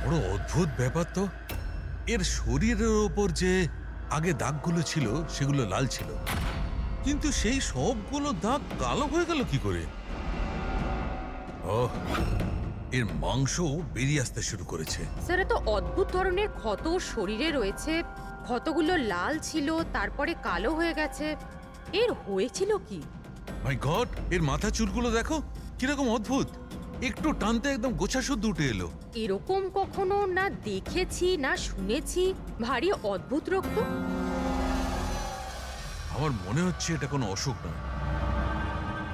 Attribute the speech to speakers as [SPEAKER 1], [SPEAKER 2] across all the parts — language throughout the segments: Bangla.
[SPEAKER 1] বড় অদ্ভুত ব্যাপার তো। এর শরীরের ওপর যে আগে দাগগুলো ছিল সেগুলো লাল ছিল, কিন্তু সেই সবগুলো দাগ কালো হয়ে গেল কি করে? ওহ, এর মাংস বেরিয়ে আসতে শুরু করেছে।
[SPEAKER 2] স্যার, এত অদ্ভুত ধরনের ক্ষত শরীরে রয়েছে। ক্ষতগুলো লাল ছিল, তারপরে কালো হয়ে গেছে। এর হয়েছিল কি?
[SPEAKER 1] মাই গড, এর মাথা চুলগুলো দেখো কিরকম অদ্ভুত। একটু টানতে একদম গোছা শুদ্ধ উঠে এলো।
[SPEAKER 2] এরকম কখনো না দেখেছি না শুনেছি। ভারী অদ্ভুত রক্ত।
[SPEAKER 1] আমার মনে হচ্ছে এটা কোনো অসুখ নয়,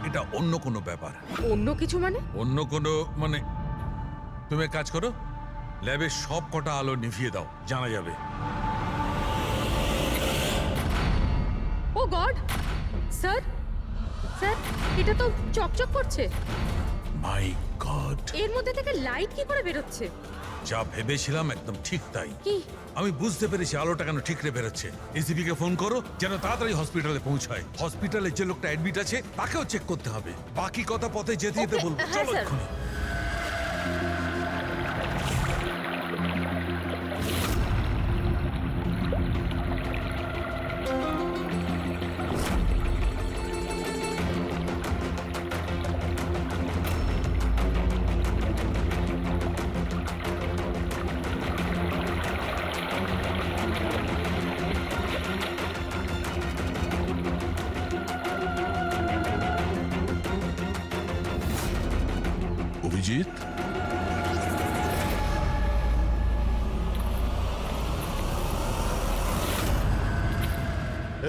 [SPEAKER 1] এটা অন্য কোনো ব্যাপার।
[SPEAKER 2] অন্য কিছু মানে?
[SPEAKER 1] অন্য কোনো মানে, তুমি এক কাজ করো, ল্যাবের সব কটা আলো নিভিয়ে দাও, জানা যাবে।
[SPEAKER 2] ও গড! স্যার, স্যার, এটা তো চকচক করছে।
[SPEAKER 1] মাই গড,
[SPEAKER 2] এর মধ্যে থেকে লাইট কি করে বেরোচ্ছে?
[SPEAKER 1] যা ভেবেছিলাম একদম ঠিক তাই।
[SPEAKER 2] কি?
[SPEAKER 1] আমি বুঝতে পেরেছি আলোটা কেন ঠিকরে বেরোচ্ছে। এসিপি কে ফোন করো যেন তাড়াতাড়ি হসপিটালে পৌঁছায়। হসপিটালে যে লোকটা অ্যাডমিট আছে তাকেও চেক করতে হবে। বাকি কথা পথে যেতে যেতে
[SPEAKER 2] Okay,
[SPEAKER 1] বলবো।
[SPEAKER 2] হ্যাঁ,
[SPEAKER 1] চলো
[SPEAKER 2] স্যার।
[SPEAKER 1] এক্ষুনি। অভিজিৎ,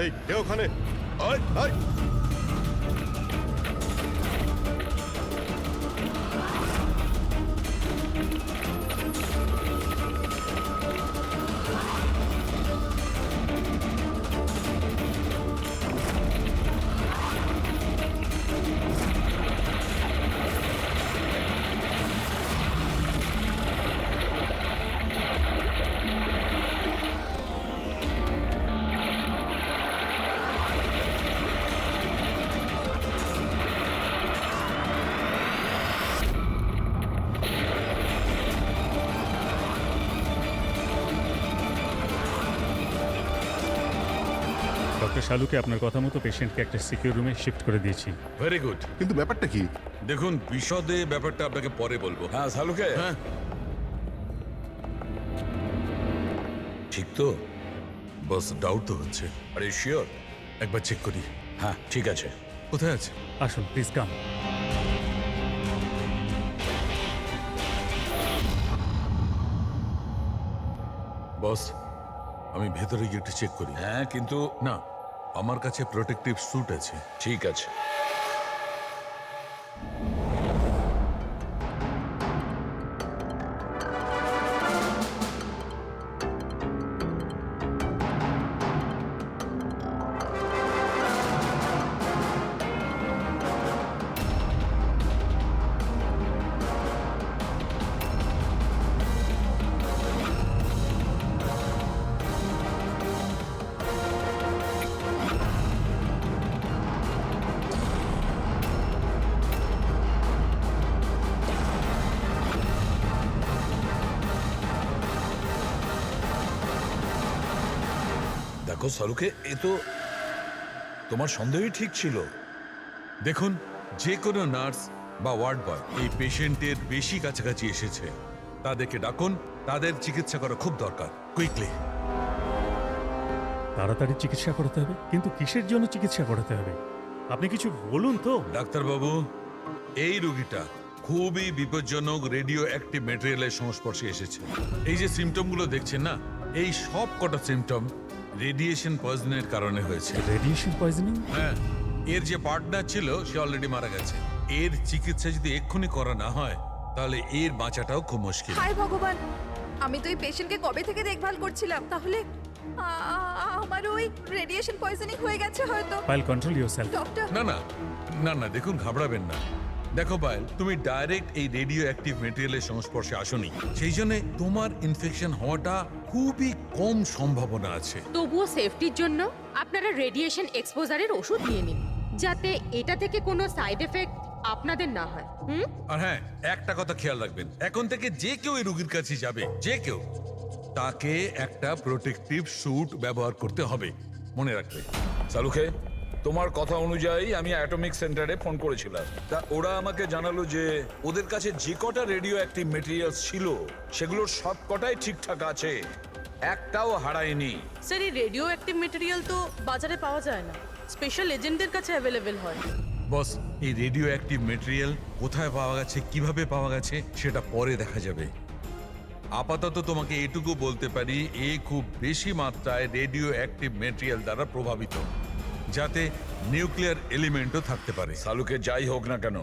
[SPEAKER 3] এই কে ওখানে? আয় আয়।
[SPEAKER 4] ডক্টর শালুকে আপনার কথা মতো পেশেন্টকে একটা সিকিউর রুমে শিফট করে দিয়েছি।
[SPEAKER 1] Very good.
[SPEAKER 3] কিন্তু ব্যাপারটা কি?
[SPEAKER 1] দেখুন, বিশদে ব্যাপারটা আপনাকে পরে বলবো।
[SPEAKER 5] হ্যাঁ শালুকে,
[SPEAKER 1] হ্যাঁ, ঠিক তো? বস, ডাউট তো হচ্ছে,
[SPEAKER 5] আর ইউ শিওর?
[SPEAKER 1] একবার চেক করি।
[SPEAKER 5] হ্যাঁ ঠিক আছে।
[SPEAKER 1] কোথায় আছে?
[SPEAKER 4] আসুন প্লিজ কাম।
[SPEAKER 1] বস, আমি ভেতরে গিয়ে একটু চেক করি।
[SPEAKER 5] হ্যাঁ কিন্তু
[SPEAKER 1] না, আমার কাছে প্রোটেক্টিভ স্যুট আছে।
[SPEAKER 5] ঠিক আছে। দেখো শালুকে, এ তো তোমার সন্দেহই ঠিক ছিল।
[SPEAKER 1] দেখুন, যে কোনো নার্স বা ওয়ার্ড বয় এই পেশেন্টের বেশি কাছাকাছি এসেছে, তাদেরকে ডাকুন। তাদের চিকিৎসা করা খুব দরকার, কুইকলি।
[SPEAKER 4] তাড়াতাড়ি চিকিৎসা করাতে হবে, কিন্তু কিসের জন্য চিকিৎসা করাতে হবে আপনি কিছু বলুন তো।
[SPEAKER 1] ডাক্তারবাবু, এই রোগীটা খুবই বিপজ্জনক রেডিও অ্যাক্টিভ ম্যাটেরিয়ালের সংস্পর্শে এসেছে। এই যে সিমটমগুলো দেখছেন না, এই সব কটা সিমটম রেডিয়েশন পয়জনের কারণে হয়েছে।
[SPEAKER 4] Radiation poisoning?
[SPEAKER 1] হ্যাঁ, এর যে পার্টনার ছিল সে অলরেডি মারা গেছে। এর চিকিৎসা যদি এক্ষুনি করা না হয় তাহলে এর বাঁচাটাও খুব মুশকিল।
[SPEAKER 6] হায় ভগবান, আমি তো এই পেশেন্টকে কবে থেকে দেখভাল করছিলাম। তাহলে আমার ওই রেডিয়েশন পয়জনিং হয়ে গেছে হয়তো।
[SPEAKER 4] File control yourself.
[SPEAKER 6] ডক্টর,
[SPEAKER 1] না না না না, দেখুন, ঘাবড়াবেন না। দেখো পায়েল, তুমি ডাইরেক্ট এই রেডিও অ্যাক্টিভ মেটেরিয়ালের সংস্পর্শে আসোনি, সেই জন্য তোমার ইনফেকশন হওয়াটা খুবই কম সম্ভাবনা আছে।
[SPEAKER 2] তবুও সেফটির জন্য আপনারা রেডিয়েশন এক্সপোজারের ওষুধ নিয়ে নিন, যাতে এটা থেকে কোনো সাইড এফেক্ট আপনাদের না হয়। হুম?
[SPEAKER 1] আর হ্যাঁ, একটা কথা খেয়াল রাখবেন, এখন থেকে যে কেউ এই রোগীর কাছে যাবে, যে কেউ, তাকে একটা প্রোটেক্টিভ স্যুট ব্যবহার করতে হবে, মনে রাখবে।
[SPEAKER 5] সালুকে, তোমার কথা অনুযায়ী আমি অ্যাটমিক সেন্টারে ফোন করেছিলাম। তা ওরা আমাকে জানালো যে ওদের কাছে যে কটা রেডিও অ্যাক্টিভ মেটেরিয়ালস ছিল সেগুলোর সব কটাই ঠিকঠাক আছে, একটাও হারায়নি।
[SPEAKER 7] স্যার এই রেডিও অ্যাক্টিভ মেটেরিয়াল তো বাজারে পাওয়া যায় না, স্পেশাল এজেন্টদের কাছে অ্যাভেলেবেল হয়।
[SPEAKER 1] বস, এই রেডিও অ্যাক্টিভ মেটেরিয়াল কোথায় পাওয়া গেছে, কিভাবে পাওয়া গেছে, সেটা পরে দেখা যাবে। আপাতত তোমাকে এটুকু বলতে পারি, এ খুব বেশি মাত্রায় রেডিও অ্যাক্টিভ মেটেরিয়াল দ্বারা প্রভাবিত, যাতে নিউক্লিয়ার এলিমেন্টও থাকতে পারে।
[SPEAKER 5] সালুকে যাই হোক না কেন,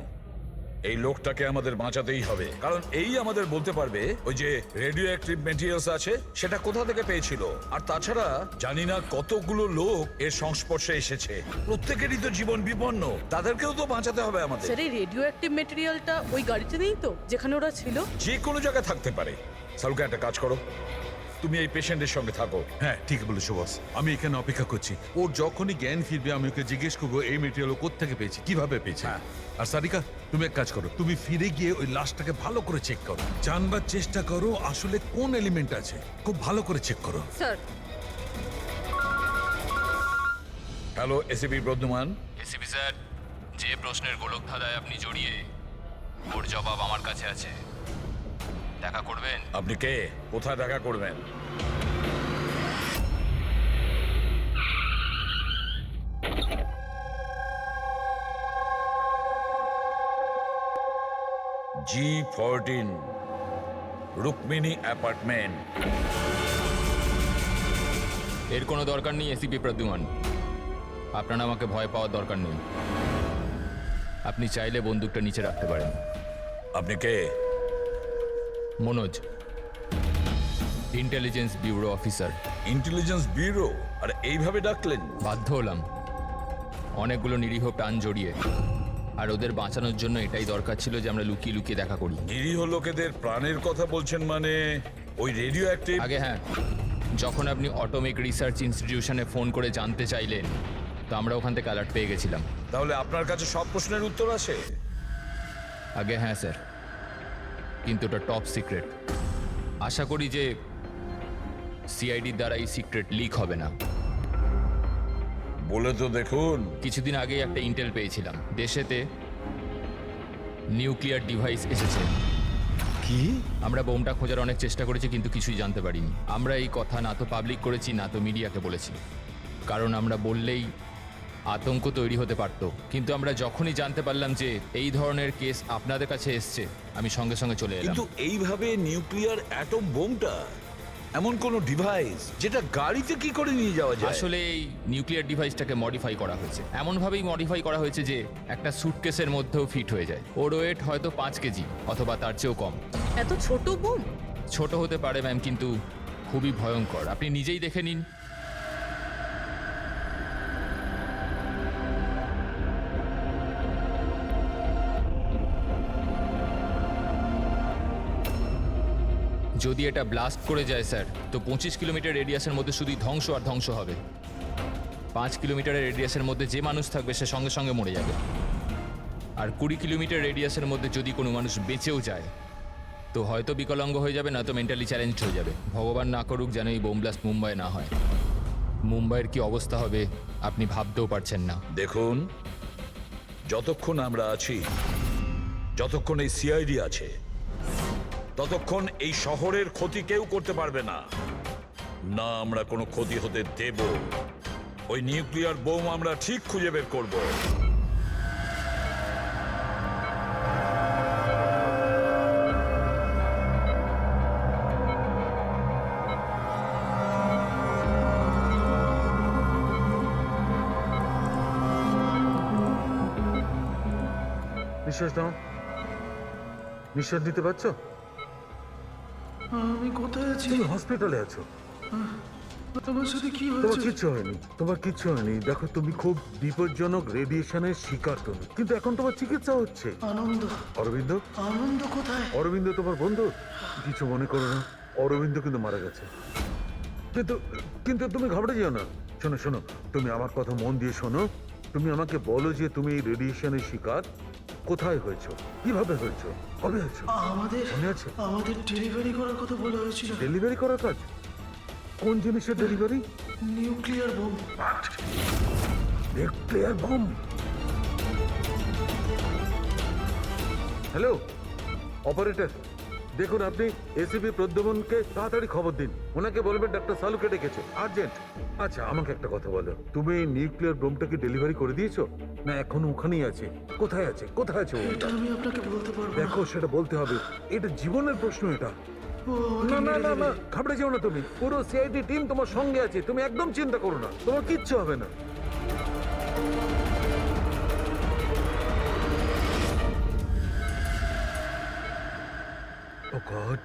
[SPEAKER 5] এই লোকটাকে আমাদের বাঁচাতেই হবে, কারণ এই আমাদের বলতে পারবে ওই যে রেডিও অ্যাক্টিভ মেটেরিয়ালস আছে সেটা কোথা থেকে পেয়েছিল। আর তাছাড়া জানি না কতগুলো লোক এর সংস্পর্শে এসেছে, প্রত্যেকেরই তো জীবন বিপন্ন, তাদেরকেও তো বাঁচাতে হবে আমাদের।
[SPEAKER 7] স্যার এই রেডিও অ্যাক্টিভ মেটেরিয়ালটা ওই গাড়িতে নেই তো যেখানে ওরা ছিল?
[SPEAKER 5] যে কোনো জায়গায় থাকতে পারে। সালুকে, একটা কাজ করো, তুমি এই পেশেন্টের সঙ্গে থাকো।
[SPEAKER 1] হ্যাঁ, ঠিক বলেছো বস, আমি এখানে অপেক্ষা করছি। ওর যখনই জ্ঞান ফিরবে আমি ওকে জিজ্ঞেস করবো এই মেটেরিয়াল ও কোত্থেকে পেয়েছে, কিভাবে পেয়েছে। আর সারিকা, তুমি এক কাজ করো, তুমি ফিরে গিয়ে ওই লাশটাকে ভালো করে চেক করো, জানবার চেষ্টা করো আসলে কোন এলিমেন্ট আছে, খুব ভালো করে চেক করো।
[SPEAKER 2] Sir,
[SPEAKER 5] hello ACP Bardhaman.
[SPEAKER 8] ACP sir, যে প্রশ্নের গোলক ধাঁধায় আপনি জড়িয়ে, ওর জবাব আমার কাছে আছে। দেখা করবেন?
[SPEAKER 5] আপনি কে, কোথায় দেখা করবেন? G14 Rukmini apartment.
[SPEAKER 8] এর কোনো দরকার নেই এসিপি প্রদ্যুমান, আপনার আমাকে ভয় পাওয়ার দরকার নেই। আপনি চাইলে বন্দুকটা নিচে রাখতে পারেন।
[SPEAKER 5] আপনি কে?
[SPEAKER 8] Manoj, intelligence bureau officer.
[SPEAKER 5] Intelligence bureau? আর এইভাবে ডাকলেন?
[SPEAKER 8] বাধ্য হলাম, অনেকগুলো নিরীহ প্রাণ জড়িয়ে, আর ওদের বাঁচানোর জন্য এটাই দরকার ছিল যে আমরা লুকিয়ে লুকিয়ে দেখা করি।
[SPEAKER 5] নিরীহ লোকেদের প্রাণের কথা বলছেন মানে ওই রেডিও অ্যাক্টিভ?
[SPEAKER 8] আগে হ্যাঁ, যখন আপনি অটোমিক রিসার্চ ইনস্টিটিউশনে ফোন করে জানতে চাইলেন, তো আমরা ওখান থেকে অ্যালার্ট পেয়ে গেছিলাম।
[SPEAKER 5] তাহলে আপনার কাছে সব প্রশ্নের উত্তর আছে?
[SPEAKER 8] আগে হ্যাঁ স্যার, কিন্তু ওটা টপ সিক্রেট। আশা করি যে সিআইডির দ্বারা এই সিক্রেট লিক হবে না।
[SPEAKER 5] বলে তো দেখুন।
[SPEAKER 8] কিছুদিন আগেই একটা ইন্টেল পেয়েছিলাম, দেশেতে নিউক্লিয়ার ডিভাইস এসেছে।
[SPEAKER 5] কি?
[SPEAKER 8] আমরা বোমটা খোঁজার অনেক চেষ্টা করেছি, কিন্তু কিছুই জানতে পারিনি। আমরা এই কথা না তো পাবলিক করেছি, না তো মিডিয়াকে বলেছি, কারণ আমরা বললেই আতঙ্ক তৈরি হতে পারত। কিন্তু আমরা যখনই জানতে পারলাম যে এই ধরনের কেস আপনাদের কাছে এসছে, আমি সঙ্গে সঙ্গে চলে এলাম।
[SPEAKER 5] কিন্তু এইভাবে নিউক্লিয়ার অ্যাটম বোমটা, এমন কোন ডিভাইস যেটা গাড়িতে কি করে নিয়ে যাওয়া যায়?
[SPEAKER 8] আসলে এই নিউক্লিয়ার ডিভাইসটাকে মডিফাই করা হয়েছে, এমনভাবেই মডিফাই করা হয়েছে যে একটা সুটকেসের মধ্যেও ফিট হয়ে যায়। ওর ওয়েট হয়তো 5 কেজি অথবা তার চেয়েও কম।
[SPEAKER 7] এত ছোট বোম?
[SPEAKER 8] ছোট হতে পারে ম্যাম, কিন্তু খুবই ভয়ঙ্কর। আপনি নিজেই দেখে নিন। যদি এটা ব্লাস্ট করে যায় স্যার, তো 25 কিলোমিটার রেডিয়াসের মধ্যে শুধুই ধ্বংস আর ধ্বংস হবে। 5 কিলোমিটারের রেডিয়াসের মধ্যে যে মানুষ থাকবে সে সঙ্গে সঙ্গে মরে যাবে। আর 20 কিলোমিটার রেডিয়াসের মধ্যে যদি কোনো মানুষ বেঁচেও যায়, তো হয়তো বিকলাঙ্গ হয়ে যাবে, না তো মেন্টালি চ্যালেঞ্জ হয়ে যাবে। ভগবান না করুক যেন এই বোম ব্লাস্ট মুম্বাই না হয়। মুম্বাইয়ের কি অবস্থা হবে আপনি ভাবতেও পারছেন না।
[SPEAKER 5] দেখুন, যতক্ষণ আমরা আছি, যতক্ষণ এই সিআইডি আছে, ততক্ষণ এই শহরের ক্ষতি কেউ করতে পারবে না। না আমরা কোনো ক্ষতি হতে দেব। ওই নিউক্লিয়ার বোম আমরা ঠিক খুঁজে বের করব।
[SPEAKER 9] নিঃশ্বাস নাও, নিঃশ্বাস নিতে পারছো?
[SPEAKER 10] আমি কোথায় আছি?
[SPEAKER 9] তুমি হসপিটালে আছো।
[SPEAKER 10] তোমার সাথে কি
[SPEAKER 9] তোমার
[SPEAKER 10] হয়েছে?
[SPEAKER 9] কিচ্ছু হয়নি, তোমার কিচ্ছু হয়নি। দেখো, তুমি খুব বিপজ্জনক রেডিয়েশনের শিকার তুমি, কিন্তু এখন তোমার চিকিৎসা হচ্ছে।
[SPEAKER 10] আনন্দ,
[SPEAKER 9] অরবিন্দ?
[SPEAKER 10] আনন্দ কোথায়?
[SPEAKER 9] অরবিন্দ তোমার বন্ধু? কিছু মনে করো না, অরবিন্দ কিন্তু মারা গেছে। কিন্তু কিন্তু তুমি ঘাবড়ে যেও না। শোনো শোনো, তুমি আমার কথা মন দিয়ে শোনো। তুমি আমাকে বলো যে তুমি এই রেডিয়েশনের শিকার, কোথায় হয়েছে, কিভাবে হয়েছে, কবে হয়েছে,
[SPEAKER 10] আমাদের
[SPEAKER 9] মনে আছে?
[SPEAKER 10] আমাদের ডেলিভারি করার কথা বলা হয়েছিল।
[SPEAKER 9] ডেলিভারি করার কাজ? কোন জিনিসের delivery?
[SPEAKER 10] Nuclear bomb.
[SPEAKER 9] Nuclear bomb? Hello operator, দেখুন আপনি এসিপি প্রদ্যুম্নকে তাড়াতাড়ি খবর দিন, ওনাকে বলবেন ডাক্তার সালুকে ডেকেছে, আর্জেন্ট। আচ্ছা আমাকে একটা কথা বলো, তুমি নিউক্লিয়ার বোমটাকে ডেলিভারি করে দিয়েছো না এখনো ওখানেই আছে? কোথায় আছে, কোথায় আছে ও?
[SPEAKER 10] এটা আমি আপনাকে বলতে পারবো না।
[SPEAKER 9] দেখো সেটা বলতে হবে, এটা জীবনের প্রশ্ন এটা।
[SPEAKER 10] ও আমাকে
[SPEAKER 9] না না
[SPEAKER 10] মেরে
[SPEAKER 9] না
[SPEAKER 10] দেবে।
[SPEAKER 9] না, ঘাবড়ে যেও না তুমি, পুরো সিআইডি টিম তোমার সঙ্গে আছে, তুমি একদম চিন্তা করো না, তোমার কিচ্ছু হবে না। ও গড,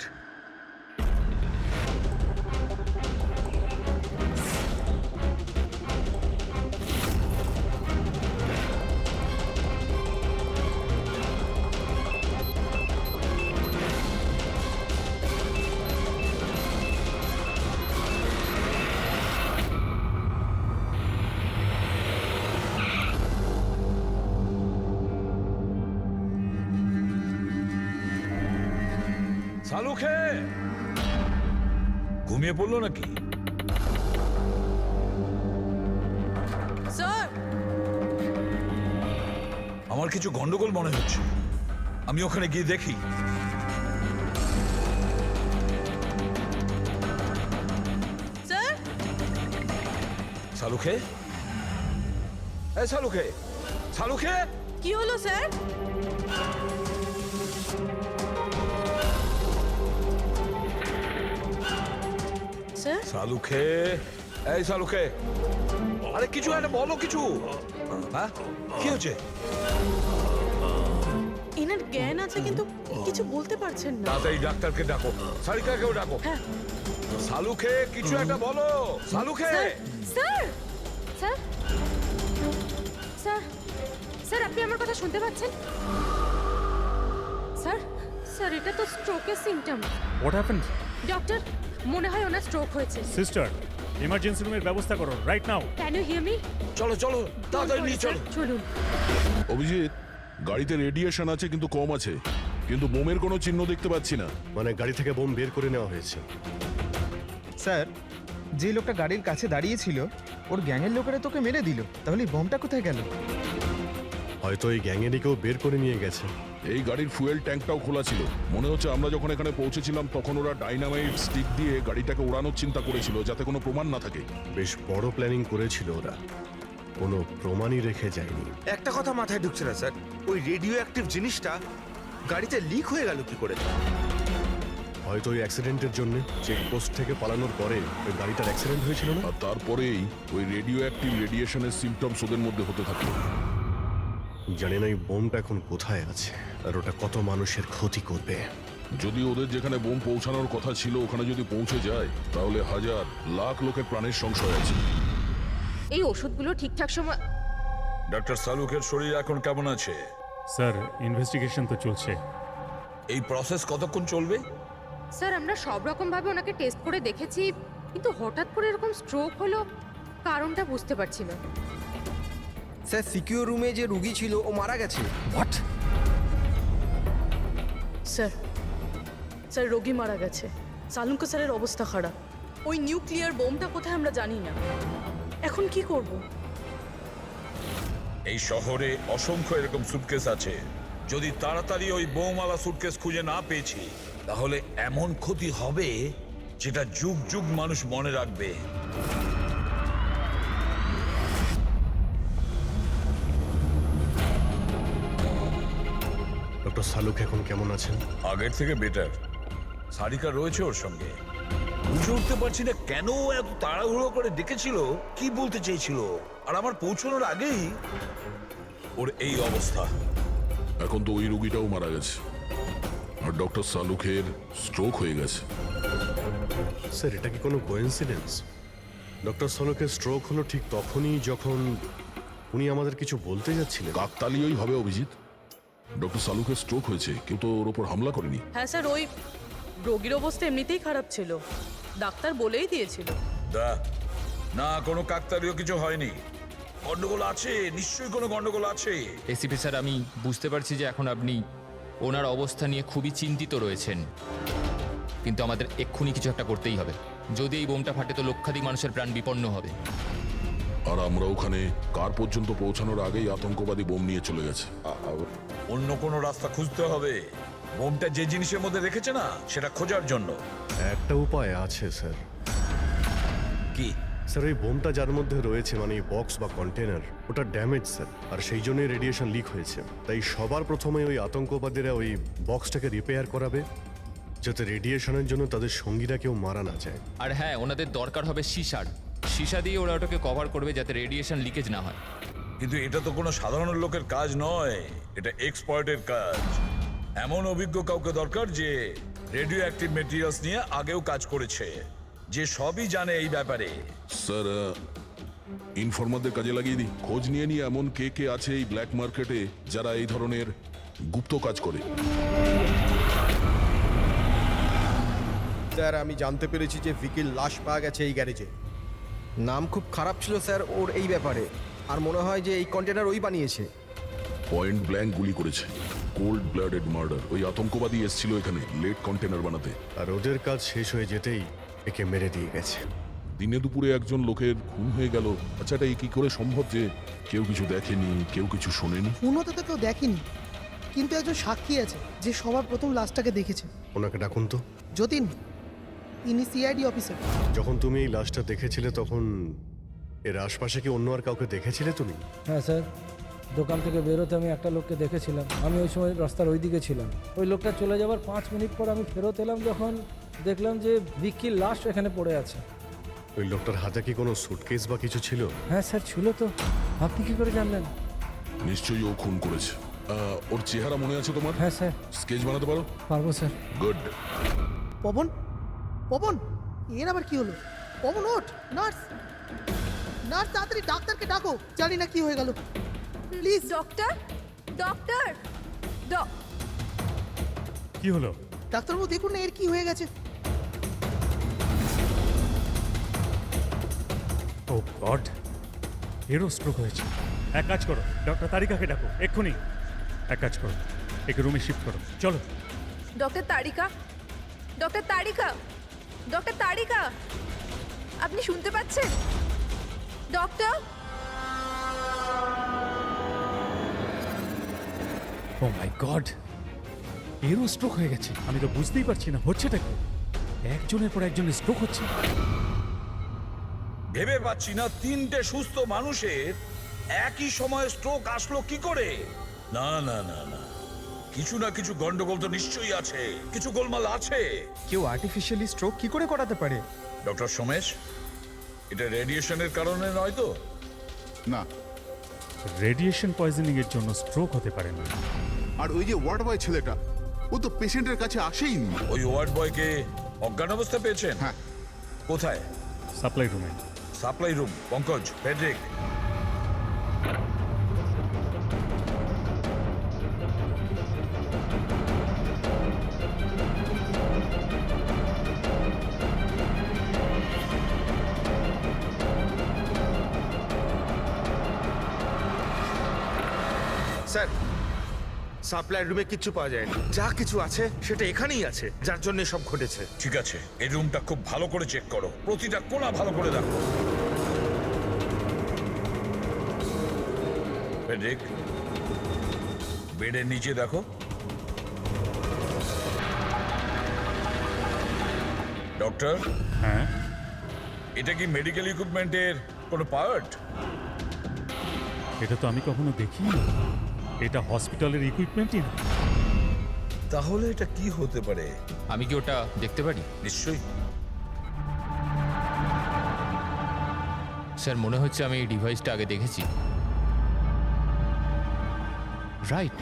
[SPEAKER 5] সালুখে ঘুমিয়ে পড়লো নাকি?
[SPEAKER 7] স্যার
[SPEAKER 5] আমার কিছু গন্ডগোল মনে হচ্ছে, আমি ওখানে গিয়ে দেখি।
[SPEAKER 7] স্যার
[SPEAKER 5] সালুখে, এই সালুখে, সালুখে,
[SPEAKER 7] কি হলো স্যার? স্যার
[SPEAKER 5] সালুখে, এই সালুখে, আরে কিছু একটা বলো, কিছু। হ্যাঁ কি হচ্ছে?
[SPEAKER 7] এনার জ্ঞান আছে কিন্তু কিছু বলতে পারছেন না।
[SPEAKER 5] তাড়াতাড়ি ডাক্তারকে ডাকো, সারিকাকেও ডাকো।
[SPEAKER 7] হ্যাঁ
[SPEAKER 5] সালুখে কিছু একটা বলো, Salunkhe.
[SPEAKER 2] Sir sir sir sir আপনি আমার কথা শুনতে পাচ্ছেন? স্যার স্যার এটা তো স্ট্রোকের সিমটম।
[SPEAKER 4] What happened?
[SPEAKER 2] ডক্টর মনে হয় ওনার স্ট্রোক হয়েছে।
[SPEAKER 4] সিস্টার, ইমার্জেন্সি রুমের ব্যবস্থা করো right now.
[SPEAKER 2] Can you hear me?
[SPEAKER 5] চলো চলো তাড়াতাড়ি নিয়ে চলো।
[SPEAKER 2] চলুন।
[SPEAKER 3] অভিজিৎ, গাড়িতে রেডিয়েশন আছে কিন্তু কম আছে, কিন্তু বোমের কোনো চিহ্ন দেখতে পাচ্ছি না।
[SPEAKER 11] মানে গাড়ি থেকে বোম বের করে নেওয়া হয়েছে।
[SPEAKER 12] স্যার, যে লোকটা গাড়ির কাছে দাঁড়িয়েছিল ওর গ্যাংয়ের লোকেরা তোকে মেরে দিল, তাহলে এই বোমটা কোথায় গেল?
[SPEAKER 11] হয়তো এই গ্যাংয়েরই কেউ বের করে নিয়ে গেছে।
[SPEAKER 3] এই গাড়ির ফুয়েল ট্যাঙ্কটাও খোলা ছিল, মনে হচ্ছে আমরা যখন এখানে পৌঁছেছিলাম তখন ওরা ডাইনামাইট স্টিক দিয়ে গাড়িটাকে ওড়ানোর চিন্তা করেছিল যাতে কোনো প্রমাণ না থাকে।
[SPEAKER 11] বেশ বড় প্ল্যানিং করেছিল ওরা, কোনো প্রমাণই রেখে যায়নি।
[SPEAKER 12] একটা কথা মাথায় ঢুকছে না স্যার, ওই রেডিও অ্যাক্টিভ জিনিসটা গাড়িতে লিক হয়ে গেল কি করে?
[SPEAKER 11] হয়তো ওই অ্যাক্সিডেন্টের জন্য চেকপোস্ট থেকে পালানোর পরে ওই গাড়িটার অ্যাক্সিডেন্ট হয়েছিল না?
[SPEAKER 3] আর তারপরেই ওই রেডিও অ্যাক্টিভ রেডিয়েশনের সিমটমস ওদের মধ্যে হতে থাকলো।
[SPEAKER 11] জানি না এই বোমটা এখন কোথায় আছে আর ওটা কত মানুষের ক্ষতি করবে।
[SPEAKER 3] যদি ওদের যেখানে বোম পৌঁছানোর কথা ছিল ওখানে যদি পৌঁছে যায় তাহলে হাজার লাখ লোকের প্রাণের সংশয় আছে।
[SPEAKER 2] এই ওষুধগুলো ঠিকঠাক সময়।
[SPEAKER 5] ডক্টর সালুখের শরীর এখন কেমন আছে?
[SPEAKER 4] স্যার, ইনভেস্টিগেশন তো চলছে।
[SPEAKER 5] এই প্রসেস কতক্ষণ চলবে?
[SPEAKER 2] স্যার আমরা সব রকম ভাবে ওনাকে টেস্ট করে দেখেছি, কিন্তু হঠাৎ করে এরকম স্ট্রোক হলো, কারণটা বুঝতে পারছি না।
[SPEAKER 12] স্যার, সিকিউর রুমে যে রুগী ছিল ও মারা গেছে। হোয়াট?
[SPEAKER 7] স্যার স্যার রোগী মারা গেছে, সালুঙ্কা স্যারের অবস্থা খারাপ। ওই নিউক্লিয়ার বোমটা কোথায় আমরা জানি না, এখন কি করব?
[SPEAKER 5] এই শহরে অসংখ্য এরকম সুটকেস আছে, যদি তাড়াতাড়ি ওই বোমওয়ালা সুটকেস খুঁজে না পেয়েছি তাহলে এমন ক্ষতি হবে যেটা যুগ যুগ মানুষ মনে রাখবে।
[SPEAKER 11] ডক্টর সালুক এখন কেমন আছেন?
[SPEAKER 5] আগের থেকে বেটার। সারিকা রয়েছে ওর সঙ্গে। বুঝে উঠতে পারছি না কেন ও এত তাড়াহুড়ো করে ডেকেছিল, কি বলতে চেয়েছিল, আর আমার পৌঁছানোর আগেই ওর এই অবস্থা।
[SPEAKER 3] এখন তো ওই রুগীটাও মারা গেছে আর ডক্টর সালুখের স্ট্রোক হয়ে গেছে।
[SPEAKER 11] স্যার, এটা কি কোনো কোইন্সিডেন্স? ডক্টর সালুকের স্ট্রোক হলো ঠিক তখনই যখন উনি আমাদের কিছু বলতে যাচ্ছিলেন।
[SPEAKER 3] কাকতালীয়ই হবে অভিজিৎ, ডক্টর সালুকের স্ট্রোক হয়েছে কিন্তু ওর ওপর হামলা করেনি।
[SPEAKER 7] হ্যাঁ স্যার, ওই রোগীর অবস্থা এমনিতেই খারাপ ছিল, ডাক্তার বলেই দিয়েছিল।
[SPEAKER 5] না, কোনো কাকতালীয় কিছু হয়নি। গন্ডগোল আছে, নিশ্চয়ই কোনো গন্ডগোল আছে।
[SPEAKER 8] এসিপি স্যার, আমি বুঝতে পারছি যে এখন আপনি ওনার অবস্থা নিয়ে খুবই চিন্তিত রয়েছেন, কিন্তু আমাদের এক্ষুনি কিছু একটা করতেই হবে। যদি এই বোমটা ফাটে তো লক্ষাধিক মানুষের প্রাণ বিপন্ন হবে।
[SPEAKER 3] আর আমরা ওখানে কার পর্যন্ত পৌঁছানোর আগেই আতঙ্কবাদী বোম নিয়ে চলে গেছে।
[SPEAKER 5] অন্য কোনো রাস্তা খুঁজতে হবে। বোমটা যে জিনিসের মধ্যে রেখেছে না, সেটা খোঁজার জন্য।
[SPEAKER 11] একটা উপায় আছে স্যার।
[SPEAKER 5] কি?
[SPEAKER 11] স্যার ওই বোমটা যার মধ্যে রয়েছে, মানে বক্স বা কন্টেনার, ওটা ড্যামেজ স্যার, আর সেই জন্যই রেডিয়েশন লিক হয়েছে। তাই সবার প্রথমে ওই আতঙ্কবাদীরা ওই বক্সটাকে রিপেয়ার করাবে, যাতে রেডিয়েশনের জন্য তাদের সঙ্গীরা কেউ মারা না যায়।
[SPEAKER 8] আর হ্যাঁ, ওনাদের দরকার হবে সীসা দিয়ে ওরা ওটাকে কভার করবে যাতে রেডিয়েশন লিকেজ না হয়।
[SPEAKER 5] কিন্তু এটা তো কোনো সাধারণ লোকের কাজ নয়, এটা এক্সপার্টের কাজ। এমন অভিজ্ঞ কাউকে দরকার যে রেডিও অ্যাক্টিভ মেটেরিয়ালস নিয়ে আগেও কাজ করেছে, যে সবই জানে এই ব্যাপারে।
[SPEAKER 3] স্যার, ইনফরমারদের কাজে লাগিয়ে দিই। খোঁজ নিয়ে নিয়ে এমন কে কে আছে এই ব্ল্যাক মার্কেটে যারা এই ধরনের গুপ্ত কাজ করে।
[SPEAKER 13] স্যার, আমি জানতে পেরেছি যে ভিকির লাশ পাওয়া গেছে এই গ্যারেজে। নাম খুব খারাপ ছিল স্যার ওর এই ব্যাপারে, আর মনে হয় যে এই কন্টেনার ওই বানিয়েছে।
[SPEAKER 3] পয়েন্ট ব্ল্যাঙ্ক গুলি করেছে, কোল্ড ব্লাডেড মার্ডার। ওই আতঙ্কবাদী এসেছিল এখানে লেট কন্টেনার বানাতে,
[SPEAKER 11] আর ওদের কাজ শেষ হয়ে যেতেই একে মেরে দিয়ে গেছে।
[SPEAKER 3] দিনে দুপুরে একজন লোকের খুন হয়ে গেল। আচ্ছা, এটা কি করে সম্ভব যে কেউ কিছু দেখেনি, কেউ কিছু শোনেনি?
[SPEAKER 10] খুন হতে তো কেউ দেখেনি, কিন্তু একজন সাক্ষী আছে যে সবার প্রথম লাশটাকে দেখেছে।
[SPEAKER 11] ওনাকে ডাকুন তো।
[SPEAKER 10] যতীন, ইনি সিআইডি অফিসার।
[SPEAKER 11] যখন তুমি এই লাশটা দেখেছিলে তখন এর আশপাশে কি অন্য আর কাউকে দেখেছিলে তুমি?
[SPEAKER 10] হ্যাঁ স্যার, দোকান থেকে বেরোতে আমি একটা লোককে দেখেছিলাম। আমি ওই সময় রাস্তার ওই দিকে ছিলাম। ওই লোকটা চলে যাওয়ার 5 মিনিট পর আমি ফেরত এলাম, যখন দেখলাম যে ভিকির লাশ এখানে পড়ে আছে।
[SPEAKER 11] ওই লোকটার হাতে কি কোনো সুটকেস বা কিছু ছিল?
[SPEAKER 10] হ্যাঁ স্যার, ছিল তো। আপনি কি করে জানলেন?
[SPEAKER 3] নিশ্চয়ই ও খুন করেছে। ওর চেহারা মনে আছে তোমার?
[SPEAKER 10] হ্যাঁ স্যার।
[SPEAKER 3] স্কেচ বানাতে পারো?
[SPEAKER 10] পারবো স্যার।
[SPEAKER 3] গুড।
[SPEAKER 10] পবন, পবন, এর আবার কি হলো? পবন ওঠ! নার্স, নার্স, তাড়াতাড়ি ডাক্তারকে ডাকো। জানি না কি হয়ে গেল। প্লিজ
[SPEAKER 6] ডক্টর, ডক্টর,
[SPEAKER 4] কি হলো?
[SPEAKER 10] ডাক্তারবাবু দেখুন না এর কি হয়ে গেছে।
[SPEAKER 4] ও গড, এরও স্ট্রোক হয়েছে। এক কাজ করো, ডক্টর তারিকাকে ডাকো এক্ষুনি। এক কাজ করো, একে রুমে শিফট করো, চলো।
[SPEAKER 6] ডক্টর তারিকা, ডক্টর তারিকা, ডক্টর তারিকা, আপনি শুনতে পাচ্ছেন? ডক্টর,
[SPEAKER 4] ও মাই গড, এরও স্ট্রোক হয়ে গেছে। আমি তো বুঝতেই পারছি না হচ্ছেটা কি। একজনের পর একজনের স্ট্রোক হচ্ছে।
[SPEAKER 5] ভেবে পাচ্ছি না 3টে সুস্থ মানুষের একই সময় স্ট্রোক আসলো কি করে। না না না না, কিছু না কিছু গন্ডগোল তো নিশ্চয়ই আছে, কিছু গোলমাল আছে।
[SPEAKER 12] কেউ আর্টিফিশিয়ালি স্ট্রোক কি করে করাতে পারে?
[SPEAKER 5] ডক্টর সোমেশ, এটা রেডিয়েশনের কারণে নয় তো?
[SPEAKER 9] না।
[SPEAKER 4] রেডিয়েশন পয়জনিং এর জন্য স্ট্রোক হতে পারে না।
[SPEAKER 9] আর ওই যে ওয়ার্ড বয় ছেলেটা, ও তো পেশেন্টের কাছে আসেইনি।
[SPEAKER 5] ওই ওয়ার্ড বয়কে অজ্ঞান অবস্থা পেয়েছেন?
[SPEAKER 9] হ্যাঁ।
[SPEAKER 4] কোথায়? সাপ্লাই রুমে।
[SPEAKER 5] Supply room. Pankaj, Friedrich,
[SPEAKER 13] sir, supply রুমে কিচ্ছু পাওয়া যায়নি। যা কিছু আছে সেটা এখানেই আছে, যার জন্য সব ঘটেছে।
[SPEAKER 5] ঠিক আছে, এই রুমটা খুব ভালো করে চেক করো, প্রতিটা কোণা ভালো করে দেখো। ফেডরিক, বেডের নিচে দেখো। ডক্টর,
[SPEAKER 4] হ্যাঁ,
[SPEAKER 5] এটা কি মেডিকেল ইকুইপমেন্টের কোনো পার্ট?
[SPEAKER 4] এটা তো আমি কখনো দেখিনি। এটা হসপিটালের ইকুইপমেন্টই না।
[SPEAKER 5] তাহলে এটা কি হতে পারে?
[SPEAKER 8] আমি কি ওটা দেখতে পারি?
[SPEAKER 5] নিশ্চয়ই।
[SPEAKER 8] স্যার, মনে হচ্ছে আমি এই ডিভাইসটা আগে দেখেছি। রাইট,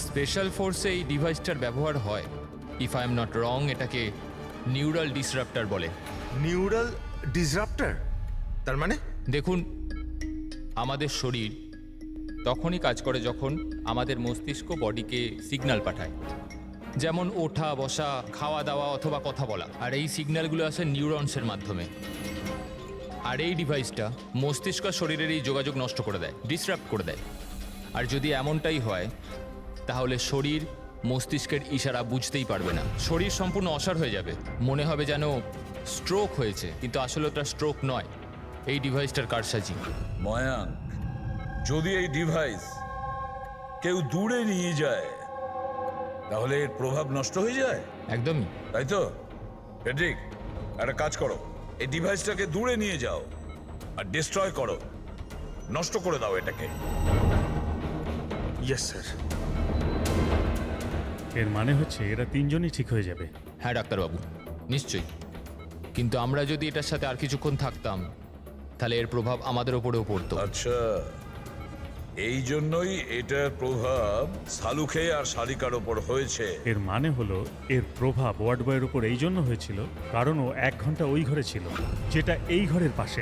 [SPEAKER 8] স্পেশাল ফোর্সে এই ডিভাইসটার ব্যবহার হয়। If I am not wrong, এটাকে নিউরাল ডিসরাপ্টার বলে।
[SPEAKER 13] নিউরাল ডিসরাপ্টার? তার মানে?
[SPEAKER 8] দেখুন, আমাদের শরীর তখনই কাজ করে যখন আমাদের মস্তিষ্ক বডিকে সিগন্যাল পাঠায়, যেমন ওঠা, বসা, খাওয়া দাওয়া অথবা কথা বলা। আর এই সিগন্যালগুলো আসে নিউরনসের মাধ্যমে। আর এই ডিভাইসটা মস্তিষ্ক আর শরীরের এই যোগাযোগ নষ্ট করে দেয়, ডিসরাপ্ট করে দেয়। আর যদি এমনটাই হয় তাহলে শরীর মস্তিষ্কের ইশারা বুঝতেই পারবে না, শরীর সম্পূর্ণ অসাড় হয়ে যাবে, মনে হবে যেন স্ট্রোক হয়েছে, কিন্তু আসলে ওটা স্ট্রোক নয়, এই ডিভাইসটার কারসাজি।
[SPEAKER 5] ময়াঙ্ক, যদি এই ডিভাইস কেউ দূরে নিয়ে যায় তাহলে এর প্রভাব নষ্ট হয়ে যায়।
[SPEAKER 8] একদমই
[SPEAKER 5] তাই তো? ফেডরিক, একটা কাজ করো, এই ডিভাইসটাকে দূরে নিয়ে যাও আর ডিস্ট্রয় করো, নষ্ট করে দাও এটাকে।
[SPEAKER 13] Yes sir.
[SPEAKER 4] এর মানে হচ্ছে এরা তিনজনই ঠিক হয়ে যাবে।
[SPEAKER 8] হ্যাঁ ডাক্তারবাবু, নিশ্চয়ই। কিন্তু আমরা যদি এটার সাথে আর কিছুক্ষণ থাকতাম তাহলে এর প্রভাব আমাদের ওপরেও পড়তো।
[SPEAKER 5] আচ্ছা, এই জন্যই এটার প্রভাব সালুখে আর শালিকার ওপর হয়েছে।
[SPEAKER 4] এর মানে হলো এর প্রভাব ওয়ার্ড বয়ের উপর এই জন্য হয়েছিল কারণ ও 1 ঘন্টা ওই ঘরে ছিল, যেটা এই ঘরের পাশে।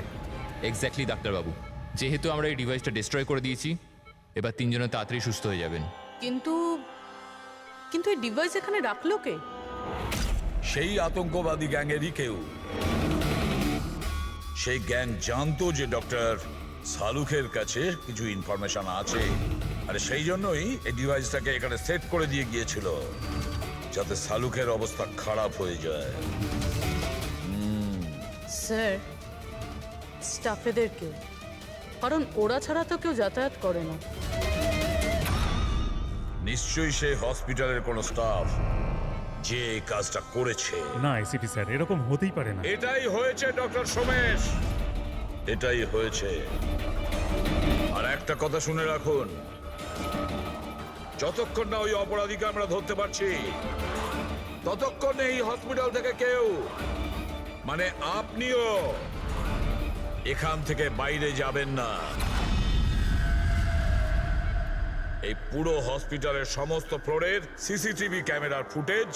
[SPEAKER 8] এক্স্যাক্টলি ডাক্তারবাবু, যেহেতু আমরা এই ডিভাইসটা ডিস্ট্রয় করে দিয়েছি, এবার তিনজনে তাড়াতাড়ি সুস্থ হয়ে যাবেন।
[SPEAKER 7] কিন্তু কিন্তু এই ডিভাইস এখানে রাখলো কে?
[SPEAKER 5] সেই আতঙ্কবাদী গ্যাংয়েরই কেউ। সেই গ্যাং জানতো যে ডক্টর সালুখের কাছে কিছু ইনফরমেশন আছে, আর সেই জন্যই এই ডিভাইসটাকে এখানে সেট করে দিয়ে গিয়েছিল, যাতে সালুখের অবস্থা খারাপ হয়ে যায়।
[SPEAKER 7] স্যার, স্টাফেদেরকে, কারণ ওরা ছাড়া তো কেউ যাতায়াত করে না।
[SPEAKER 5] নিশ্চয়ই সে হসপিটালের কোনো স্টাফ যে এই কাজটা করেছে।
[SPEAKER 4] না এসিপি স্যার, এরকম হতেই পারে না।
[SPEAKER 5] এটাই হয়েছে ডক্টর সোমেশ, এটাই হয়েছে। আর একটা কথা শুনে রাখুন, যতক্ষণ না ওই অপরাধীকে আমরা ধরতে পারছি ততক্ষণ এই হসপিটাল থেকে কেউ, মানে আপনিও, এখান থেকে বাইরে যাবেন না। এই পুরো হসপিটালের সমস্ত ফ্লোরের সিসিটিভি ক্যামেরার ফুটেজ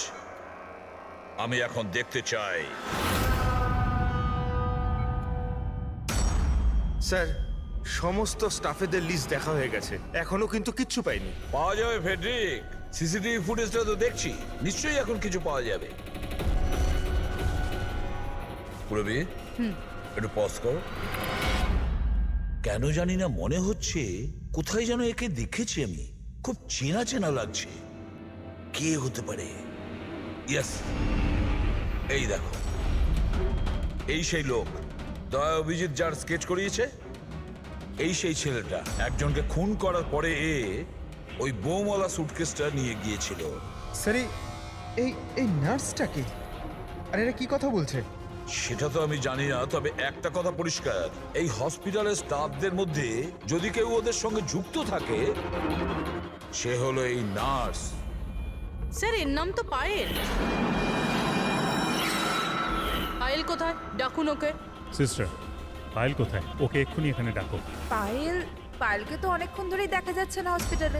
[SPEAKER 5] আমি এখন দেখতে চাই।
[SPEAKER 13] স্যার, সমস্ত স্টাফেদের লিস্ট দেখা হয়ে গেছে, এখনো কিন্তু কিচ্ছু পাইনি।
[SPEAKER 5] পাওয়া যাবে ফেডরিক, সিসিটিভি ফুটেজটা তো দেখছি, নিশ্চয়ই এখন কিছু পাওয়া যাবে। পুরবি, একটু পজ করো। কেন জানি না মনে হচ্ছে কোথায় যেন একে দেখেছি আমি, খুব চেনা চেনা লাগছে। কে হতে পারে? ইয়েস, এই দেখো, এই সেই লোক দয়া অভিজিৎ যার স্কেচ করিয়েছে, এই সেই ছেলেটা। একজনকে খুন করার পরে ওই বোমওয়ালা সুটকেসটা নিয়ে গিয়েছিল।
[SPEAKER 12] স্যার, এই নার্সটাকে, আর এরা কি কথা বলছে?
[SPEAKER 5] সেটা তো আমি জানি না, তবে একটা কথা পরিষ্কার, এই হসপিটালের স্টাফদের মধ্যে যদি কেউ ওদের সঙ্গে যুক্ত থাকে সে হলো এই নার্স।
[SPEAKER 7] স্যার, এর নাম তো পায়েল। পায়েল কোথায়? ডাকুন ওকে।
[SPEAKER 4] সিস্টার, পায়েল কোথায়? ওকে এক্ষুনি এখানে ডাকো।
[SPEAKER 6] পায়েলকে তো অনেকক্ষণ ধরেই দেখা যাচ্ছে না হসপিটালে।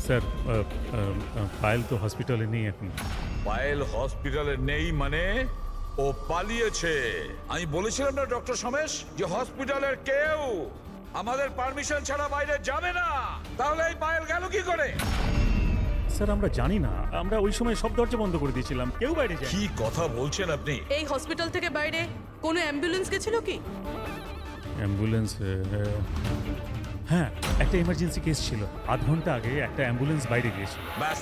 [SPEAKER 4] স্যার, পায়েল তো হসপিটালে নেই এখন।
[SPEAKER 5] পায়েল হসপিটালে নেই মানে ও পালিয়েছে। আমি বলেছিলাম না ডক্টর সোমেশ যে হসপিটালের কেউ আমাদের পারমিশন ছাড়া বাইরে যাবে না। তাহলে এই পায়েল গেল কি করে?
[SPEAKER 4] স্যার, আমরা জানি না, আমরা ওই সময় সব দরজা বন্ধ করে দিয়েছিলাম, কেউ বাইরে যায়।
[SPEAKER 5] কি কথা বলছেন আপনি?
[SPEAKER 7] এই হসপিটাল থেকে বাইরে কোনো অ্যাম্বুলেন্স গেছিল কি?
[SPEAKER 4] অ্যাম্বুলেন্স, হ্যাঁ, একটা ইমার্জেন্সি কেস ছিল, 8 ঘন্টা আগে একটা অ্যাম্বুলেন্স বাইরে গিয়েছিল।
[SPEAKER 5] ব্যাস,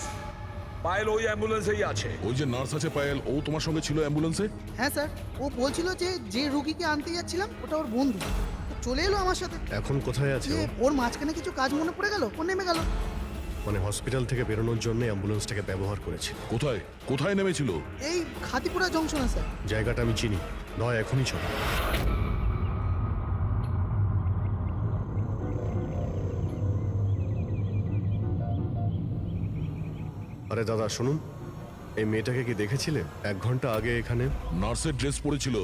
[SPEAKER 5] পায়েল ওই অ্যাম্বুলেন্সেই আছে।
[SPEAKER 3] ওই যে নার্স আছে পায়েল, ও তোমার সঙ্গে ছিল অ্যাম্বুলেন্সে?
[SPEAKER 14] হ্যাঁ স্যার, ও বলছিল যে রুগীকে আনতে যাচ্ছিলাম ওটা ওর বন্ধু, তো চলে এলো আমার সাথে।
[SPEAKER 11] এখন কোথায় আছে ও?
[SPEAKER 14] ওর মাঝখানে কিছু কাজ মনে পড়ে গেল, ও নেমে গেল।
[SPEAKER 11] মানে হসপিটাল থেকে বেরোনোর জন্য অ্যাম্বুলেন্সটাকে ব্যবহার করেছে।
[SPEAKER 3] কোথায় কোথায় নেমেছিল?
[SPEAKER 14] এই খাতিপুরা জংশনে স্যার।
[SPEAKER 11] জায়গাটা আমি চিনি, নয় এখনই চলো। আরে দাদা শুনুন, এই মেয়েটাকে কি দেখেছিলে 1 ঘন্টা আগে এখানে?
[SPEAKER 3] নার্সের ড্রেস পরেছিল।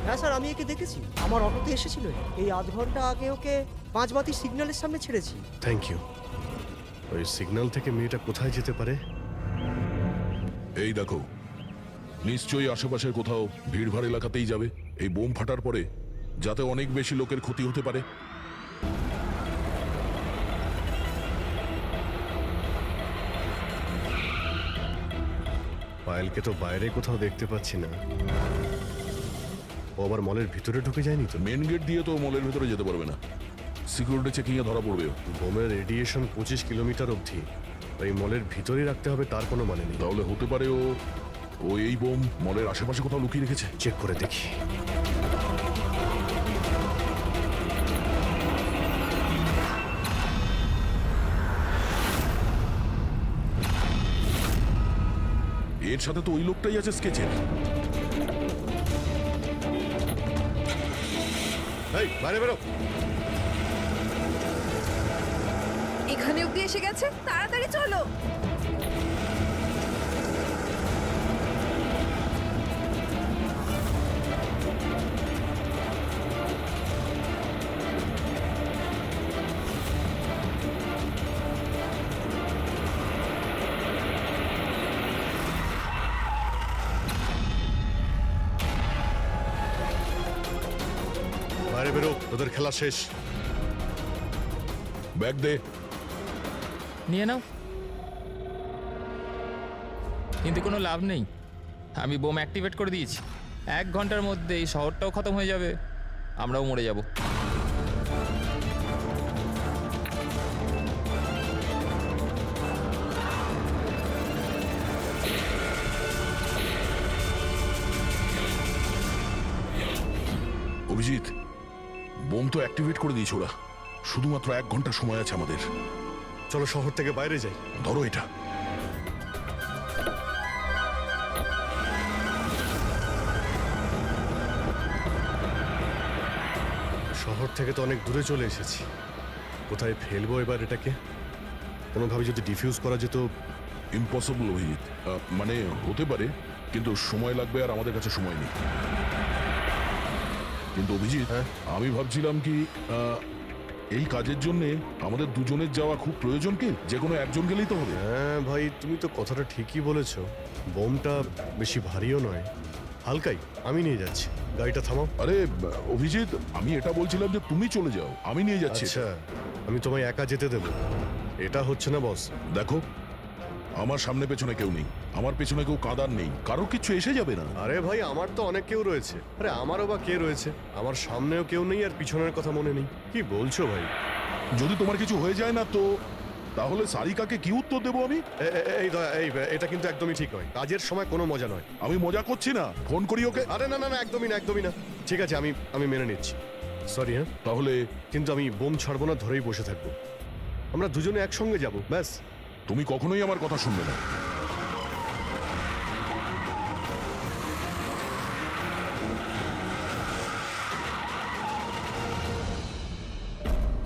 [SPEAKER 15] হ্যাঁ স্যার, আমি একে দেখেছি, আমার অটোতে এসেছিল। এই 8 ঘন্টা আগে ওকে 5 বাতি সিগন্যালের সামনে ছেড়েছি।
[SPEAKER 11] Thank you. ওই সিগন্যাল থেকে মেয়েটা কোথায় যেতে পারে?
[SPEAKER 3] এই দেখো, নিশ্চয়ই আশেপাশের কোথাও ভিড়ভাড় এলাকাতেই যাবে এই বোম ফাটার পরে, যাতে অনেক বেশি লোকের ক্ষতি হতে পারে।
[SPEAKER 11] পায়েলকে তো বাইরে কোথাও দেখতে পাচ্ছি না। ও আবার মলের ভিতরে ঢুকে যায়নি তো?
[SPEAKER 3] মেন গেট দিয়ে তো মলের ভেতরে যেতে পারবে না, সিকিউরিটি চেকিং এ ধরা পড়বে ও।
[SPEAKER 11] বোমের রেডিয়েশন 25 কিলোমিটার অবধি, এই মলের ভিতরেই রাখতে হবে তার কোনো মানে নেই।
[SPEAKER 3] তাহলে হতে পারে ও এই বোম মলের আশেপাশে কোথাও লুকিয়ে রেখেছে।
[SPEAKER 11] চেক করে দেখি।
[SPEAKER 3] এর সাথে তো ওই লোকটাই আছে স্কেচের।
[SPEAKER 11] এই বাইরে বেরো।
[SPEAKER 6] এখানে অব্দি এসে গেছে, তাড়াতাড়ি চলো।
[SPEAKER 11] বাইরে বেরো, তোদের খেলা শেষ।
[SPEAKER 3] ব্যাগ দে।
[SPEAKER 8] নিয়ে নাও। কিন্তু কোনো লাভ নেই, আমি বোম অ্যাক্টিভেট করে দিয়েছি। 1 ঘন্টার মধ্যে এই শহরটাও খতম হয়ে যাবে, আমরাও মরে যাব।
[SPEAKER 3] অভিজিৎ, বোম তো অ্যাক্টিভেট করে দিয়েছে ওরা। শুধুমাত্র 1 ঘন্টা সময় আছে আমাদের।
[SPEAKER 11] চলো শহর থেকে বাইরে যাই।
[SPEAKER 3] ধরো এটা।
[SPEAKER 11] শহর থেকে তো অনেক দূরে চলে এসেছি, কোথায় ফেলবো এবার এটাকে? কোনোভাবে যদি ডিফিউজ করা যেত।
[SPEAKER 3] ইম্পসিবল অভিজিৎ, মানে হতে পারে, কিন্তু সময় লাগবে আর আমাদের কাছে সময় নেই। কিন্তু অভিজিৎ, আমি ভাবছিলাম কি এই কাজের জন্য আমাদের দুজনের যাওয়া খুব প্রয়োজন কি? যে কোনো একজন গেলেই তো হবে।
[SPEAKER 11] হ্যাঁ ভাই, তুমি তো কথাটা ঠিকই বলেছো। বোমটা বেশি ভারীও নয়, হালকাই। আমি নিয়ে যাচ্ছি, গাড়িটা থামাও।
[SPEAKER 3] আরে অভিজিৎ, আমি এটা বলছিলাম যে তুমি চলে যাও, আমি নিয়ে যাচ্ছি।
[SPEAKER 11] আচ্ছা, আমি তোমায় একা যেতে দেবো? এটা হচ্ছে না বস।
[SPEAKER 3] দেখো, আমার সামনে পেছনে কেউ নেই, আমার পেছনে কেউ কাঁদার নেই, কারো কিছু এসে যাবে না।
[SPEAKER 11] আরে ভাই, আমার তো অনেক কেউ রয়েছে। আরে আমারও বা কে রয়েছে? আমার সামনেও কেউ নেই আর পিছনের কথা মনে নেই। কি বলছো ভাই?
[SPEAKER 3] যদি তোমার কিছু হয়ে যায় না তো তাহলে সারিকাকে কি উত্তর দেবো আমি?
[SPEAKER 11] এই এটা কিন্তু একদমই ঠিক নয়। কাজের সময় কোনো মজা নয়।
[SPEAKER 3] আমি মজা করছি না, ফোন করি ওকে।
[SPEAKER 11] আরে না না না, একদমই না, একদমই না। ঠিক আছে, আমি মেনে নিচ্ছি। সরি। হ্যাঁ,
[SPEAKER 3] তাহলে
[SPEAKER 11] কিন্তু আমি বোম ছাড়বো না, ধরেই বসে থাকবো। আমরা দুজনে একসঙ্গে যাব, ব্যাস।
[SPEAKER 3] তুমি কখনোই আমার কথা শুনবে না।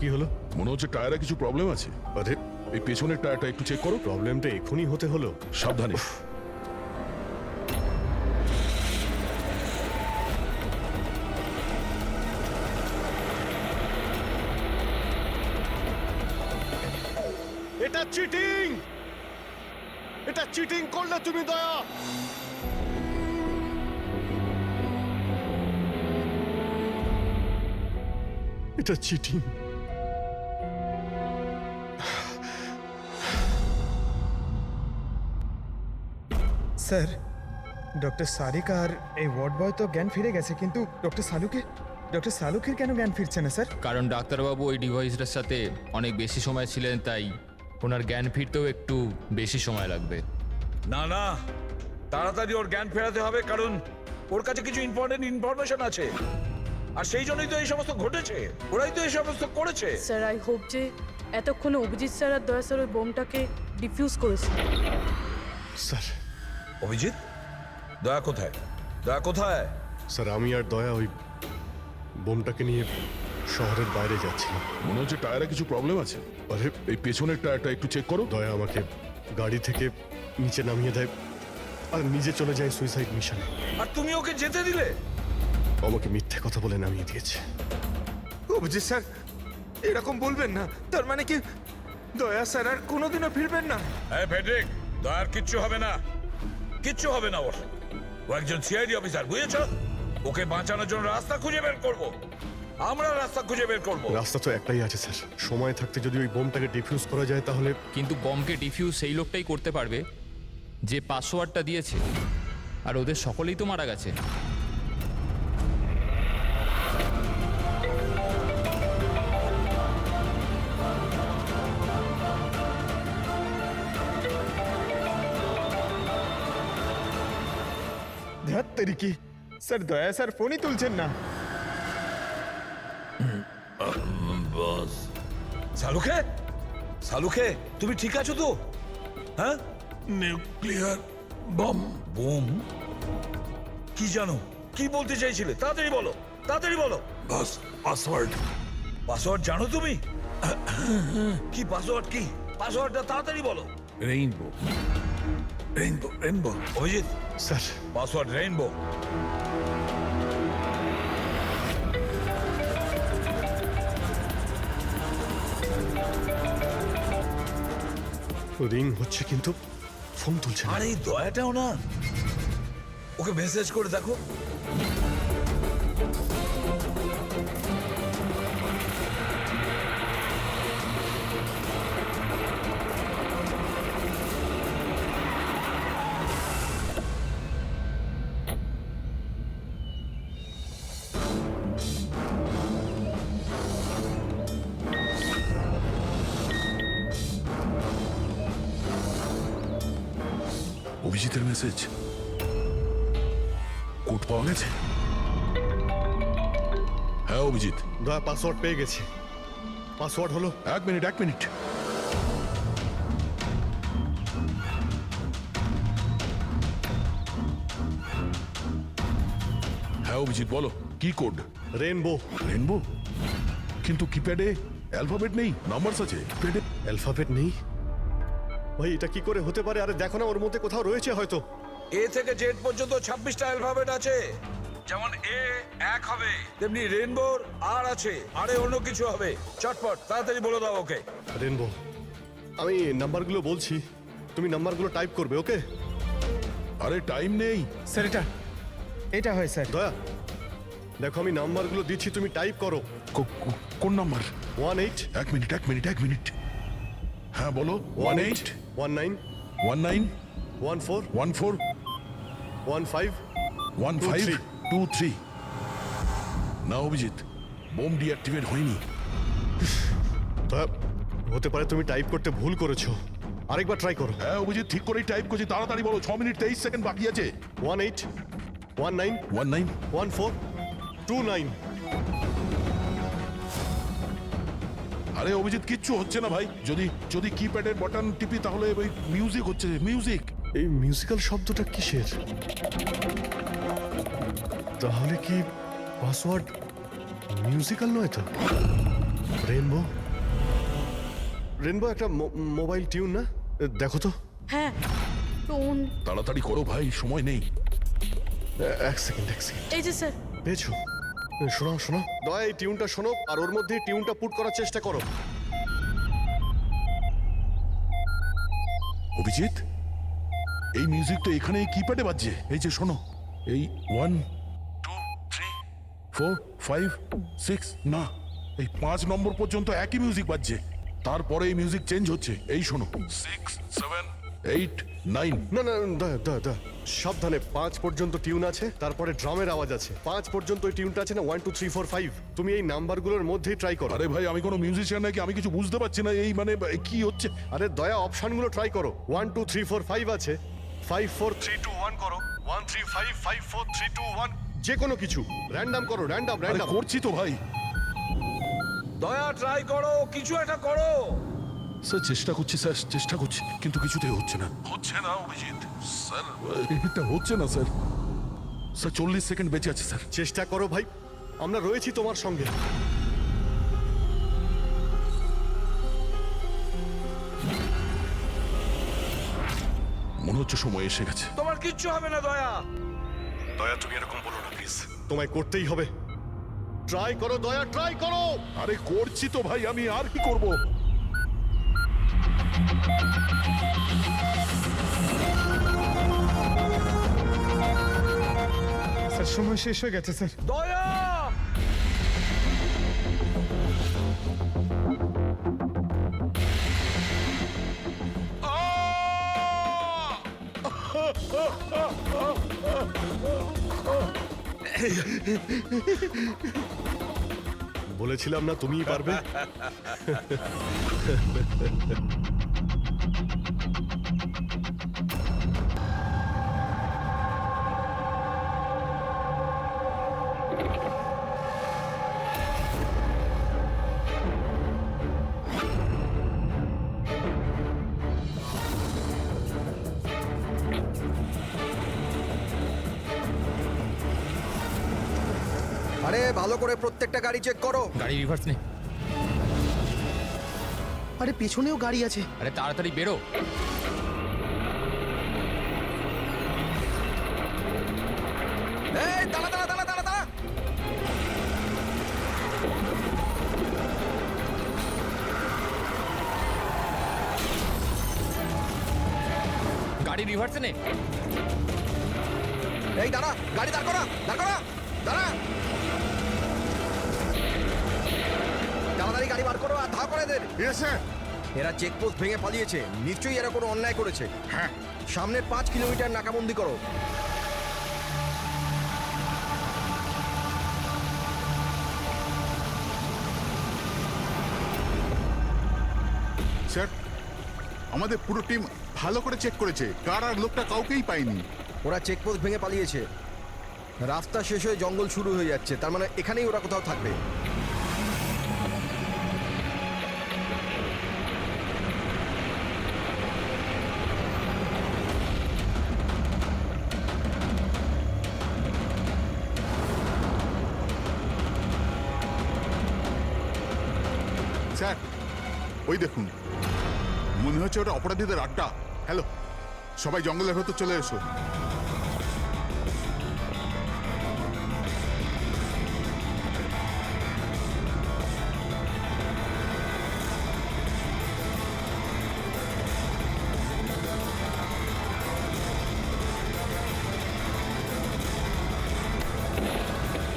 [SPEAKER 11] কি হলো?
[SPEAKER 3] মনে হচ্ছে টায়ারে কিছু প্রবলেম আছে।
[SPEAKER 11] আরে
[SPEAKER 3] এই পেছনের টায়ারটা একটু চেক করো।
[SPEAKER 11] প্রবলেমটা এখনই হতে হলো?
[SPEAKER 3] সাবধানে।
[SPEAKER 11] এটা চিটিং! এটা চিটিং করলে তুমি, দয়া। এটা চিটিং।
[SPEAKER 12] স্যার, ডক্টর সারিকা আর এই ওয়ার্ড বয় তো জ্ঞান ফিরে গেছে, কিন্তু ডক্টর সালুকের কেন জ্ঞান ফিরছে না স্যার?
[SPEAKER 8] কারণ ডাক্তারবাবু ওই ডিভাইসটার সাথে অনেক বেশি সময় ছিলেন, তাই ওনার জ্ঞান ফিরতেও একটু বেশি সময় লাগবে।
[SPEAKER 5] না না, তাড়াতাড়ি ওর জ্ঞান ফেরাতে হবে, কারণ ওর কাছে কিছু ইম্পর্টেন্ট ইনফরমেশন আছে। আর সেই জন্যই তো এই সমস্ত ঘটেছে, ওরাই তো এই সমস্ত করেছে।
[SPEAKER 7] স্যার, আই হোপ যে এতক্ষণে অভিজিৎ স্যার আর দয়া স্যার ওই বোমটাকে ডিফিউজ করেছে।
[SPEAKER 11] স্যার।
[SPEAKER 5] অভিজিৎ, দয়া কোথায়? দয়া কোথায়?
[SPEAKER 11] স্যার, আমি আর দয়া ওই বোমটাকে নিয়ে শহরের বাইরে যাচ্ছিলাম।
[SPEAKER 3] মনে হচ্ছে টায়ারে কিছু প্রবলেম আছে।
[SPEAKER 11] আরে
[SPEAKER 3] এই পেছনের টায়ারটা একটু চেক করো।
[SPEAKER 11] দয়া আমাকে গাড়ি থেকে নিচে নামিয়ে দেয় আর নিজে চলে যায় সুইসাইড মিশনে।
[SPEAKER 5] আর তুমি ওকে যেতে দিলে?
[SPEAKER 11] আমাকে মিথ্যে কথা বলে নামিয়ে দিয়েছে।
[SPEAKER 12] অভিজিৎ স্যার, এরকম বলবেন না। তার মানে কি দয়া স্যার আর কোনোদিনও ফিরবেন না?
[SPEAKER 5] হ্যাঁ ফেডরিক, দয়ার কিচ্ছু হবে না, কিচ্ছু হবে না ওর। ও একজন সিআইডি অফিসার, বুঝেছো? ওকে বাঁচানোর জন্য রাস্তা খুঁজে বের করব। আমরা রাস্তা খুঁজে বের করব।
[SPEAKER 11] রাস্তা তো একটাই আছে স্যার, সময় থাকতে যদি ওই বোমটাকে ডিফিউজ করা যায় তাহলে।
[SPEAKER 8] কিন্তু বমকে ডিফিউজ সেই লোকটাই করতে পারবে যে পাসওয়ার্ডটা দিয়েছে, আর ওদের সকলেই তো মারা গেছে।
[SPEAKER 12] তেরি কি স্যার, দয়া স্যার ফোনই তুলছেন না।
[SPEAKER 5] বস সালুকে, সালুকে তুমি ঠিক আছো তো? হ্যাঁ,
[SPEAKER 3] নিউক্লিয়ার বম।
[SPEAKER 5] বোম? কি জানো, কি বলতে চাইছিলে? তাড়াতাড়ি বলো, তাড়াতাড়ি বলো।
[SPEAKER 3] বস পাসওয়ার্ড।
[SPEAKER 5] পাসওয়ার্ড জানো তুমি? কি পাসওয়ার্ড? কি পাসওয়ার্ডটা তাড়াতাড়ি বলো।
[SPEAKER 1] Rainbow, rainbow, rainbow.
[SPEAKER 5] Abhijit
[SPEAKER 11] sir
[SPEAKER 5] password rainbow.
[SPEAKER 11] Ring হচ্ছে কিন্তু ফোন তুলছে না।
[SPEAKER 5] আর এই দয়াটাও না, ওকে মেসেজ করে দেখো।
[SPEAKER 3] অভিজিতের মেসেজ। কোড পাওয়া গেছে? হ্যাঁ অভিজিৎ।
[SPEAKER 11] দয়া পাসওয়ার্ড পেয়ে গেছি। পাসওয়ার্ড হলো,
[SPEAKER 3] এক মিনিট এক মিনিট। হ্যাঁ অভিজিৎ বলো, কি কোড?
[SPEAKER 11] রেনবো।
[SPEAKER 3] রেনবো? কিন্তু কিপ্যাডে অ্যালফাবেট নেই, নাম্বারস আছে। কিপ্যাডে
[SPEAKER 11] অ্যালফাবেট নেই? ভাই এটা কি করে হতে পারে? আরে দেখো না, ওর মধ্যে কোথাও রয়েছে হয়তো।
[SPEAKER 5] এ থেকে জেড পর্যন্ত 26টা অ্যালফাবেট আছে। যেমন এ 1 হবে, তেমনি রেইনবোর আর আছে, আরে অন্য কিছু হবে। চটপট তাড়াতাড়ি বলে দাও ওকে।
[SPEAKER 11] রেনবো। আমি নাম্বারগুলো বলছি, তুমি নাম্বারগুলো টাইপ করবে, ওকে?
[SPEAKER 3] আরে টাইম নেই
[SPEAKER 12] স্যার এটা হয় স্যার।
[SPEAKER 11] দয়া দেখো, আমি নাম্বারগুলো দিচ্ছি, তুমি টাইপ করো।
[SPEAKER 3] কোন নাম্বার?
[SPEAKER 11] 18
[SPEAKER 3] এক মিনিট এক মিনিট এক মিনিট। হ্যাঁ বলো। 18
[SPEAKER 11] 19
[SPEAKER 3] 19
[SPEAKER 11] 14
[SPEAKER 3] 14
[SPEAKER 11] 15
[SPEAKER 3] 15 23। না অভিজিৎ, বোম ডিঅ্যাক্টিভেট হয়নি।
[SPEAKER 11] দয়া হতে পারে তুমি টাইপ করতে ভুল করেছো, আরেকবার ট্রাই করো।
[SPEAKER 3] হ্যাঁ অভিজিৎ ঠিক করেই টাইপ করছি, তাড়াতাড়ি বলো। 6 মিনিট 23 সেকেন্ড বাকি আছে।
[SPEAKER 11] 18 19
[SPEAKER 3] 19
[SPEAKER 11] 14 29।
[SPEAKER 3] আরে অভিজিৎ কিচ্ছু হচ্ছে না ভাই। যদি যদি কিপ্যাডের বাটন টিপি তাহলে ওই মিউজিক হচ্ছে, মিউজিক।
[SPEAKER 11] এই মিউজিক্যাল শব্দটা কিসের? তাহলে কি পাসওয়ার্ড মিউজিক্যাল নয় তো? রেনবো, রেনবো একটা মোবাইল টিউন না? দেখো তো।
[SPEAKER 7] হ্যাঁ, টোন।
[SPEAKER 3] তাড়াতাড়ি করো ভাই, সময় নেই।
[SPEAKER 11] এক সেকেন্ড।
[SPEAKER 7] এই যে স্যার।
[SPEAKER 11] পেয়েছো? শোনো শোনো দয়া, এই টিউনটা শোনো আর ওর মধ্যে টিউনটা পুট করার চেষ্টা করো।
[SPEAKER 3] অভিজিৎ, এই মিউজিক তো এখানে কিপ্যাডে বাজছে। এই যে শোনো, এই 1 2 3 4 5 6, না এই 5 নম্বর পর্যন্ত একই মিউজিক বাজছে। তারপরে এই মিউজিক চেঞ্জ হচ্ছে। এই শোনো, 6 7 8 9।
[SPEAKER 11] না না দয়া সাবধানে। 5 পর্যন্ত টিউন আছে, তারপরে ড্রামের আওয়াজ আছে। 5 পর্যন্ত ওই টিউনটা আছে না, 1 2 3 4 5। তুমি এই নাম্বারগুলোর মধ্যেই ট্রাই করো।
[SPEAKER 3] আরে ভাই আমি কোনো মিউজিশিয়ান নাকি, আমি কিছু বুঝতে পারছি না। এই মানে কি হচ্ছে?
[SPEAKER 11] আরে দয়া অপশনগুলো ট্রাই করো। 1 2 3 4 5 আছে, 5 4 3 2 1 করো, 1 3 5 5 4 3 2 1। যে কোনো কিছু র্যান্ডম করো, র্যান্ডম।
[SPEAKER 3] করছি তো ভাই।
[SPEAKER 5] দয়া ট্রাই করো, কিছু একটা করো।
[SPEAKER 3] স্যার চেষ্টা করছি স্যার, চেষ্টা করছি, কিন্তু কিছুতেই হচ্ছে না। হচ্ছে না অভিজিৎ স্যার, এটা হচ্ছে না স্যার। স্যার 40 সেকেন্ড বেঁচে আছে স্যার।
[SPEAKER 11] চেষ্টা করো ভাই, আমরা রয়েছি তোমার সঙ্গে।
[SPEAKER 3] মনে হচ্ছে সময় এসে গেছে।
[SPEAKER 5] তোমার কিচ্ছু হবে না দয়া।
[SPEAKER 11] দয়া তুমি এরকম বলো না প্লিজ, তোমায় করতেই হবে। ট্রাই করো দয়া, ট্রাই করো।
[SPEAKER 3] আরে করছি তো ভাই, আমি আর কি করব?
[SPEAKER 12] স্যার সময় শেষ হয়ে গেছে স্যার।
[SPEAKER 5] দয়া
[SPEAKER 11] বলেছিলাম না তুমিই পারবে।
[SPEAKER 13] আরে ভালো করে প্রত্যেকটা গাড়ি চেক করো।
[SPEAKER 8] গাড়ি রিভার্স নে।
[SPEAKER 14] আরে পেছনেও গাড়ি আছে।
[SPEAKER 8] আরে তাড়াতাড়ি বেরো।
[SPEAKER 13] এই দাঁড়া দাঁড়া দাঁড়া দাঁড়া দাঁড়া।
[SPEAKER 8] গাড়ি রিভার্সে নে।
[SPEAKER 13] এই দাঁড়া, গাড়ি দাঁড় করা, দাঁড় করা, দাঁড়া। তাড়াতাড়ি গাড়ি বার করো আর ধা করে দেন। এরা চেকপোস্ট ভেঙে পালিয়েছে, নিশ্চয়ই এরা কোনো অন্যায় করেছে। হ্যাঁ, সামনের 5 কিলোমিটার নাকাবন্দি করো।
[SPEAKER 3] স্যার, আমাদের পুরো টিম ভালো করে চেক করেছে, কার আর লোকটা কাউকেই পাইনি।
[SPEAKER 13] ওরা চেকপোস্ট ভেঙে পালিয়েছে। রাস্তা শেষ হয়ে জঙ্গল শুরু হয়ে যাচ্ছে, তার মানে এখানেই ওরা কোথাও থাকবে।
[SPEAKER 3] স্যার, ওই দেখুন, মনে হচ্ছে ওটা অপরাধীদের আড্ডা। হ্যালো, সবাই জঙ্গলের ভেতর চলে এসো।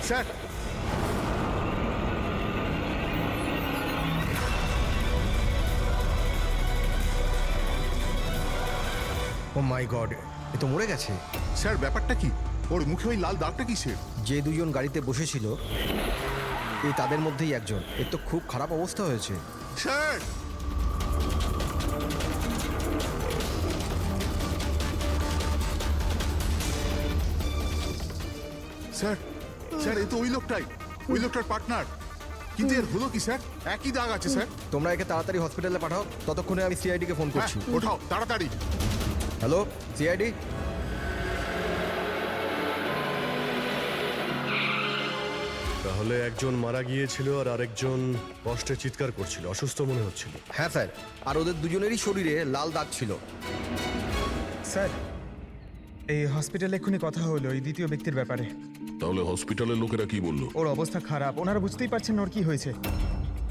[SPEAKER 3] স্যার,
[SPEAKER 13] ও মাই গড, এ তো মরে গেছে।
[SPEAKER 3] স্যার, ব্যাপারটা কি? ওর মুখে ওই লাল দাগটা কিসের?
[SPEAKER 13] যে দুজন গাড়িতে বসেছিল এই তাদের মধ্যেই একজন। এর তো খুব খারাপ অবস্থা হয়েছে।
[SPEAKER 3] স্যার, স্যার, স্যার, এ তো ওই লোকটাই, ওই লোকটার পার্টনার। কিন্তু এর হলো কি স্যার? একই দাগ আছে স্যার।
[SPEAKER 13] তোমরা একে তাড়াতাড়ি হসপিটালে পাঠাও, ততক্ষণে আমি সিআইডি কে ফোন করছি।
[SPEAKER 3] হ্যাঁ, ওঠাও তাড়াতাড়ি।
[SPEAKER 13] Hello CID.
[SPEAKER 11] তাহলে একজন মারা গিয়েছিল আর আরেকজন কষ্টে চিৎকার করছিল, অসুস্থ মনে হচ্ছিল।
[SPEAKER 13] হ্যাঁ স্যার, আর ওদের দুজনেরই শরীরে লাল দাগ ছিল।
[SPEAKER 12] স্যার, এই হসপিটালে এক্ষুনি কথা হলো এই দ্বিতীয় ব্যক্তির ব্যাপারে।
[SPEAKER 3] তাহলে হসপিটালের লোকেরা কি বললো?
[SPEAKER 12] ওর অবস্থা খারাপ, ওনারা বুঝতেই পারছেন না ওর কি হয়েছে।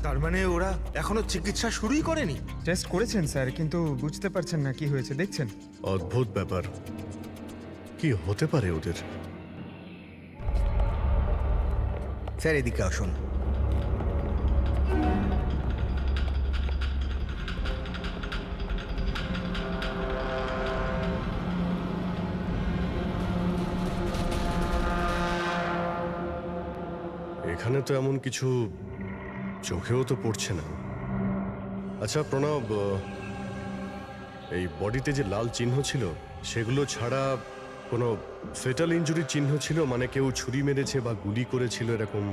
[SPEAKER 16] তার মানে ওরা এখনো চিকিৎসা শুরুই করেনি?
[SPEAKER 12] টেস্ট করেছেন স্যার, কিন্তু বুঝতে পারছেন না কি হয়েছে। দেখছেন,
[SPEAKER 11] অদ্ভুত ব্যাপার, কি হতে পারে ওদের?
[SPEAKER 13] স্যার এদিকে আসুন।
[SPEAKER 11] এখানে তো এমন কিছু চোখেও তো পড়ছে না। আচ্ছা প্রণব, এই বডিতে যে লাল চিহ্ন ছিল সেগুলো ছাড়া কোনো ফেটাল ইনজুরির চিহ্ন ছিল? মানে কেউ ছুরি মেরেছে বা গুলি করেছিল এরকম?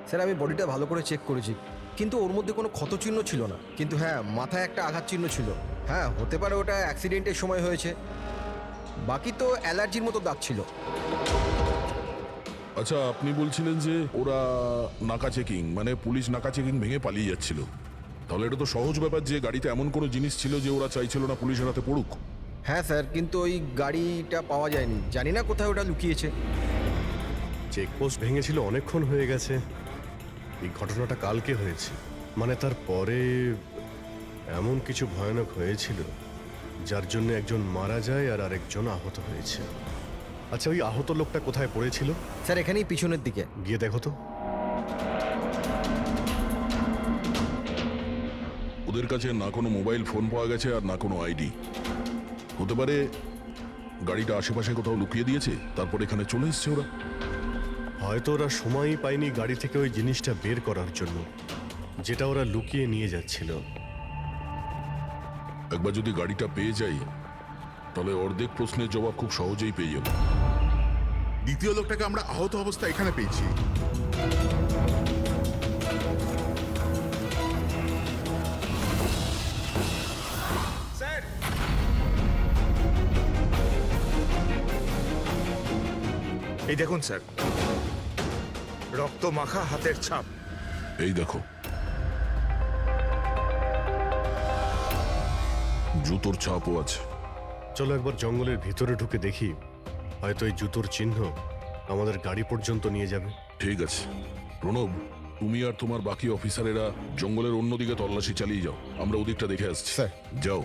[SPEAKER 13] স্যার আমি বডিটা ভালো করে চেক করেছি, কিন্তু ওর মধ্যে কোনো ক্ষত চিহ্ন ছিল না। কিন্তু হ্যাঁ, মাথায় একটা আঘাত চিহ্ন ছিল। হ্যাঁ, হতে পারে ওটা অ্যাক্সিডেন্টের সময় হয়েছে। বাকি তো অ্যালার্জির মতো দাগ ছিল।
[SPEAKER 3] আচ্ছা, আপনি বলছিলেন যে ওরা নাকা চেকিং, মানে পুলিশ নাকা চেকিং ভেঙে পালিয়ে যাচ্ছিল। তাহলে এটা তো সহজ ব্যাপার যে গাড়িতে এমন কোনো জিনিস ছিল যে ওরা চাইছিল না পুলিশের হাতে পড়ুক।
[SPEAKER 13] হ্যাঁ স্যার, কিন্তু ওই গাড়িটা পাওয়া যায়নি, জানি না কোথায় ওটা লুকিয়েছে।
[SPEAKER 11] চেকপোস্ট ভেঙেছিল অনেকক্ষণ হয়ে গেছে, এই ঘটনাটা কালকে হয়েছে। মানে তারপরে এমন কিছু ভয়ানক হয়েছিল যার জন্য একজন মারা যায় আর আরেকজন আহত হয়েছে। আচ্ছা, ওই আহত লোকটা কোথায় পড়েছিল?
[SPEAKER 13] স্যার এখানেই পিছনের দিকে।
[SPEAKER 11] গিয়ে দেখো তো।
[SPEAKER 3] ওদের কাছে না কোনো মোবাইল ফোন পাওয়া গেছে আর না কোনো আইডি। হতে পারে গাড়িটা আশেপাশে কোথাও লুকিয়ে দিয়েছে, তারপর এখানে চলে এসছে ওরা।
[SPEAKER 11] হয়তো ওরা সময়ই পায়নি গাড়ি থেকে ওই জিনিসটা বের করার জন্য, যেটা ওরা লুকিয়ে নিয়ে যাচ্ছিল।
[SPEAKER 3] একবার যদি গাড়িটা পেয়ে যাই তাহলে অর্ধেক প্রশ্নের জবাব খুব সহজেই পেয়ে যাব। দ্বিতীয় লোকটাকে আমরা আহত অবস্থা এখানে পেয়েছি।
[SPEAKER 16] স্যার, এই দেখুন স্যার, রক্ত মাখা হাতের ছাপ।
[SPEAKER 3] এই দেখো, জুতোর ছাপও আছে।
[SPEAKER 11] চলো একবার জঙ্গলের ভিতরে ঢুকে দেখি, হয়তো এই জুতোর চিহ্ন আমাদের গাড়ি পর্যন্ত নিয়ে যাবে।
[SPEAKER 3] ঠিক আছে প্রণব, তুমি আর তোমার বাকি অফিসারেরা জঙ্গলের অন্যদিকে তল্লাশি চালিয়ে যাও, আমরা ওদিকটা দেখে আসছি।
[SPEAKER 12] স্যার।
[SPEAKER 3] যাও।